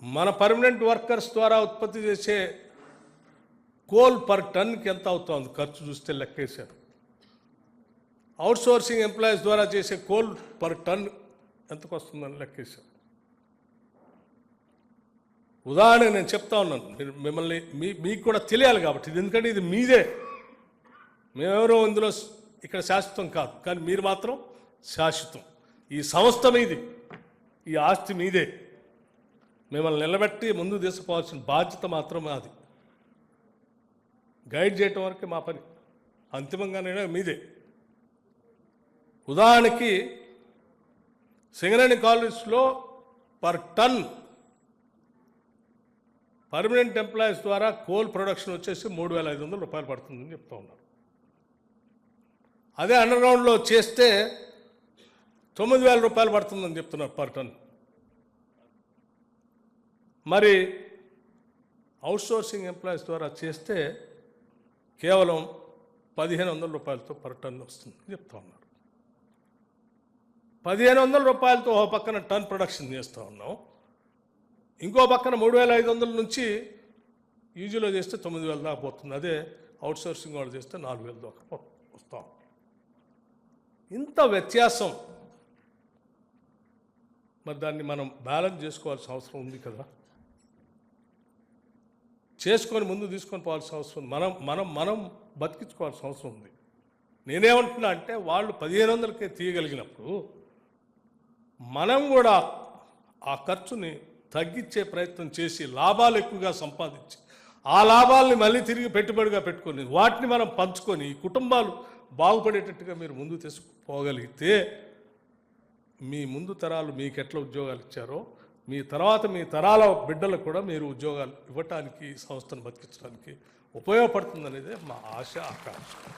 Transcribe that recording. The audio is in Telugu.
మన పర్మనెంట్ వర్కర్స్ ద్వారా ఉత్పత్తి చేసే కోల్ పర్ టన్కి ఎంత అవుతుంది ఖర్చు చూస్తే లెక్కేశారు. అవుట్సోర్సింగ్ ఎంప్లాయీస్ ద్వారా చేసే కోల్ పర్ టన్ ఎంతకు వస్తుందని లెక్కేశారు. ఉదాహరణ నేను చెప్తా ఉన్నాను, మిమ్మల్ని మీకు కూడా తెలియాలి కాబట్టి. ఇది ఎందుకంటే ఇది మీదే, మేమెవరో ఇందులో ఇక్కడ శాశ్వతం కాదు, కానీ మీరు మాత్రం శాశ్వతం. ఈ సంస్థ మీది, ఈ ఆస్తి మీదే. మిమ్మల్ని నిలబెట్టి ముందుకు తీసుకుపోవాల్సిన బాధ్యత మాత్రం మాది. గైడ్ చేయటం వరకే మా పని, అంతిమంగానే మీదే. ఉదాహరణకి సింగరేణి కాలేజ్లో పర్ టన్ పర్మనెంట్ ఎంప్లాయీస్ ద్వారా కోల్ ప్రొడక్షన్ వచ్చేసి 3,500 రూపాయలు పడుతుందని చెప్తా ఉన్నారు. అదే అండర్గ్రౌండ్లో చేస్తే 9,000 రూపాయలు పడుతుందని చెప్తున్నారు పర్ టన్. మరి అవుట్సోర్సింగ్ ఎంప్లాయీస్ ద్వారా చేస్తే కేవలం 1,500 రూపాయలతో పర్ టన్ వస్తుందని చెప్తా ఉన్నారు. 1,500 రూపాయలతో ఒక పక్కన టన్ ప్రొడక్షన్ చేస్తూ ఉన్నాం, ఇంకో పక్కన 3,500 నుంచి యూజీలో చేస్తే 9,000 దాకా పోతుంది. అదే అవుట్సోర్సింగ్ వాళ్ళు చేస్తే 4,000 దాకా వస్తాం. ఇంత వ్యత్యాసం. మరి దాన్ని మనం బ్యాలెన్స్ చేసుకోవాల్సిన అవసరం ఉంది కదా, చేసుకొని ముందు తీసుకొని పోవాల్సిన అవసరం, మనం బతికించుకోవాల్సిన అవసరం ఉంది. నేనేమంటున్నా అంటే వాళ్ళు 1,500కే తీయగలిగినప్పుడు మనం కూడా ఆ ఖర్చుని తగ్గించే ప్రయత్నం చేసి లాభాలు ఎక్కువగా సంపాదించి ఆ లాభాలని మళ్ళీ తిరిగి పెట్టుబడిగా పెట్టుకొని వాటిని మనం పంచుకొని కుటుంబాలు బాగుపడేటట్టుగా మీరు ముందు తీసుకుపోగలిగితే మీ ముందు తరాలు మీకు ఎట్లా ఉద్యోగాలు ఇచ్చారో మీ తర్వాత మీ తరాల బిడ్డలకు కూడా మీరు ఉద్యోగాలు ఇవ్వటానికి, సంస్థను బతికించడానికి ఉపయోగపడుతుందనేదే మా ఆశ, ఆకాంక్ష.